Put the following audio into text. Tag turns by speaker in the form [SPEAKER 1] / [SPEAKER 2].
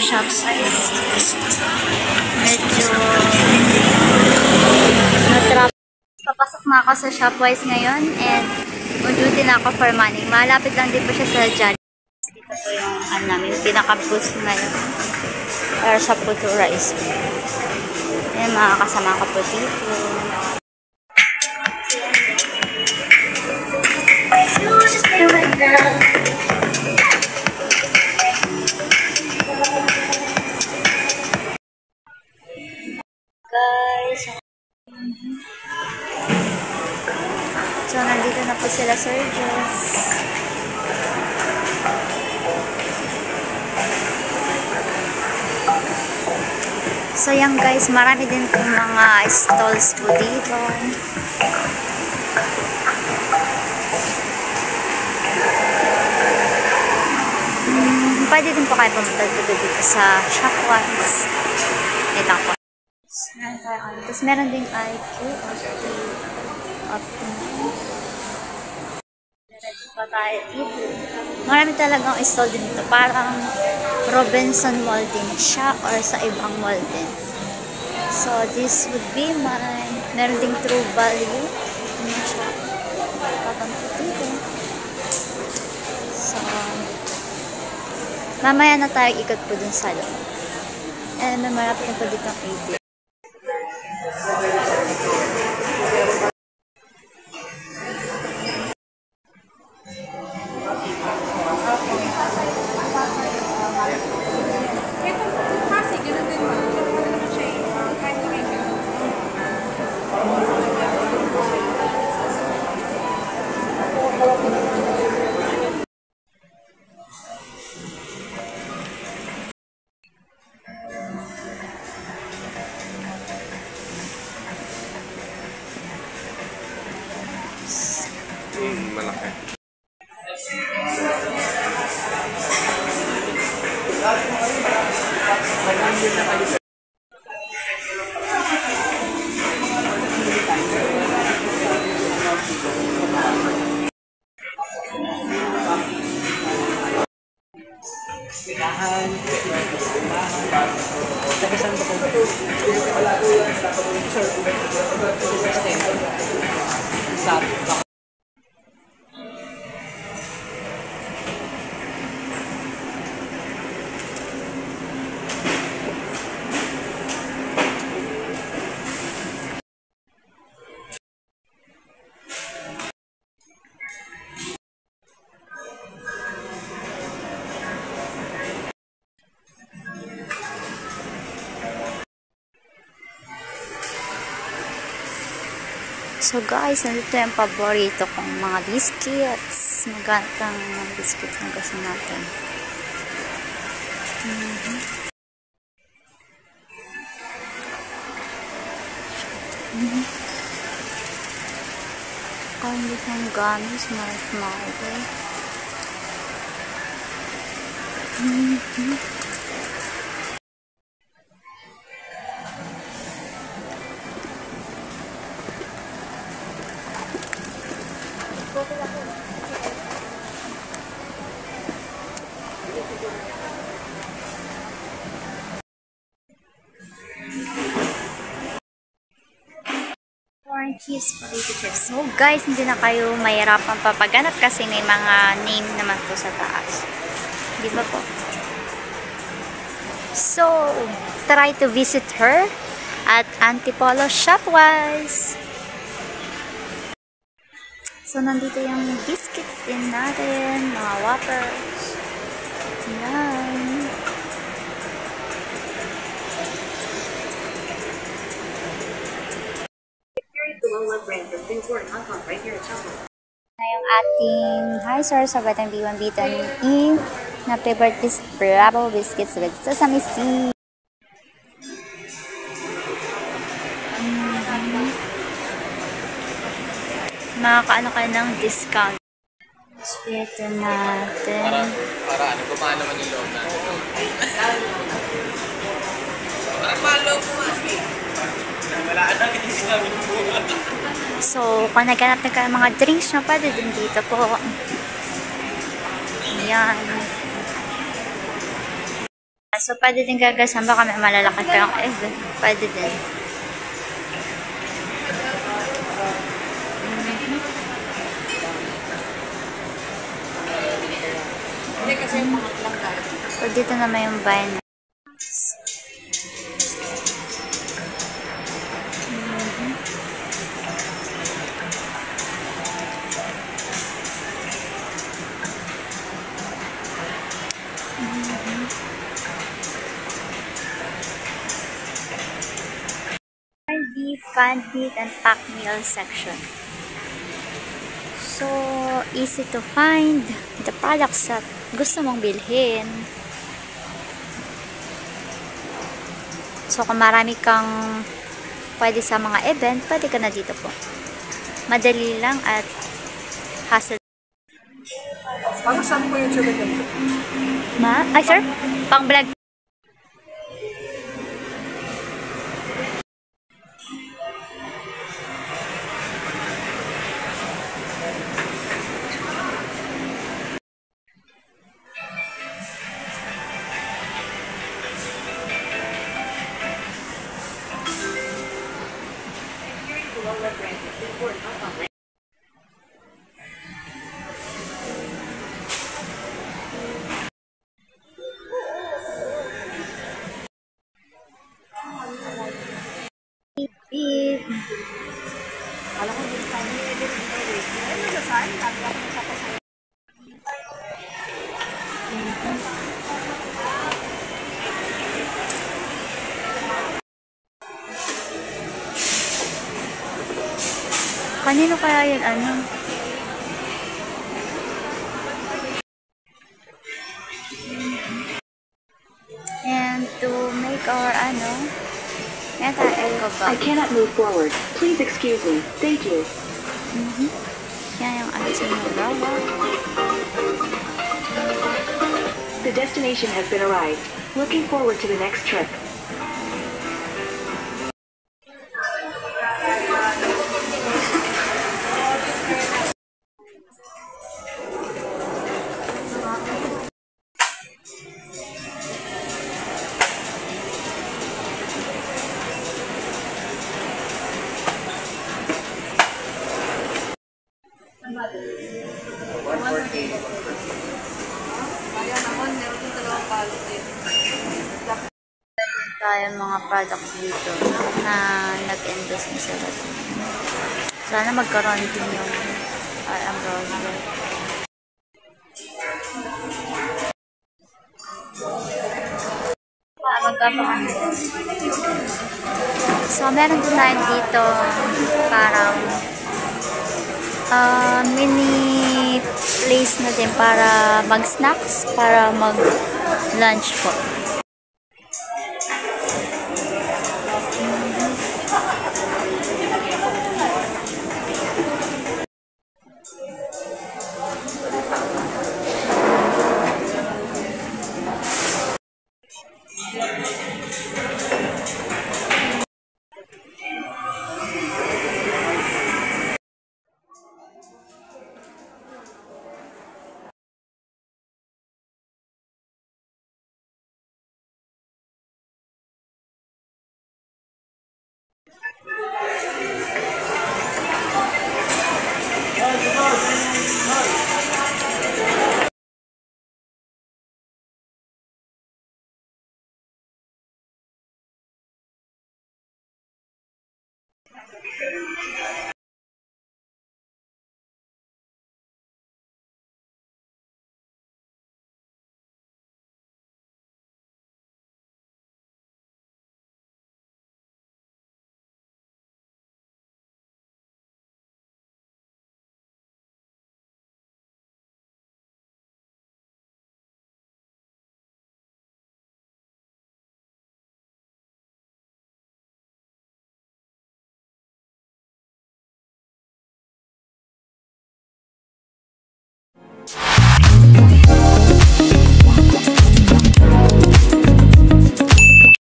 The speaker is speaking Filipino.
[SPEAKER 1] shop guys. Medyo na-trap. Papasok na ako sa Shopwise ngayon and on duty na ako for money. Malapit lang din po siya sa Jollibee. Dito po yung namin, pinaka-boost ngayon. Para sa Puto Rice. Ayan, mga kasama ko po dito. Guys, so nandito na po sila, Sir Jess. So yan guys, marami din po mga stalls po dito. Pwede din po kayo pumunta dito sa Shopwise. Ito po. Tapos meron ding IQ pa tayo dito. Marami talagang stall din dito. Parang Robinson Mall din siya or sa ibang mall din. So this would be mine. Meron ding True Value. Ano siya? Papanto dito. So mamaya na tayo ikot po dun sa loob. And may marami na po dito ang ATM.
[SPEAKER 2] Malaki.
[SPEAKER 1] So guys, nandito yung paborito kong mga biscuits. Maghanap lang ng mga biscuits na gusto natin. Candy ng gummies, marshmallow. Corn cheese potato chips. So guys, hindi na kayo mahirapan papaganap kasi may mga name naman po sa taas. Di ba po? So, try to visit her at Antipolo Shopwise. So, nandito yung biscuits din natin, mga whoppers. Yan. Na yung ating high source sa batang B1 Vitamin E na flavored Bravo biscuits with sesame seed. Makakaano ka ng discount. Ito natin.
[SPEAKER 2] Para ano, kumaan naman yung loob natin. Parang malo po kasi. Wala na, hindi sinabi po.
[SPEAKER 1] So, kung naghanap na kayo mga drinks na pwede din dito po. Ayan. So, pwede din gagasan. Baka may malalakad kayong event. Pwede din.
[SPEAKER 2] Hindi kasi yung mga lang tayo.
[SPEAKER 1] So, dito naman yung bayan. The fan meat and pack meal section. So, easy to find the products that gusto mong bilhin. So, kung marami kang pwede sa mga event, pwede ka na dito po. Madali lang at hassle.
[SPEAKER 2] Para saan po yung children dito?
[SPEAKER 1] Ay, sir? Pang vlog. Big.
[SPEAKER 2] Alam ko din saan yung edit ng edit. Ano sa saan? Lagi ako nagpapasaya.
[SPEAKER 1] Kanino kaya yun, ano? And to make our, eco
[SPEAKER 3] I
[SPEAKER 1] bag.
[SPEAKER 3] cannot move forward. Please excuse me. Thank you.
[SPEAKER 1] Yan yung sinurawa.
[SPEAKER 3] The destination has been arrived. Looking forward to the next trip.
[SPEAKER 2] Ayan naman, meron yung dalawang balot eh.
[SPEAKER 1] Tayo mga products dito na nag-endorse na sila. Sana magkaroon din yung RM browser. So, meron din tayo dito parang mini place na din para mag-snacks, para mag-lunch po.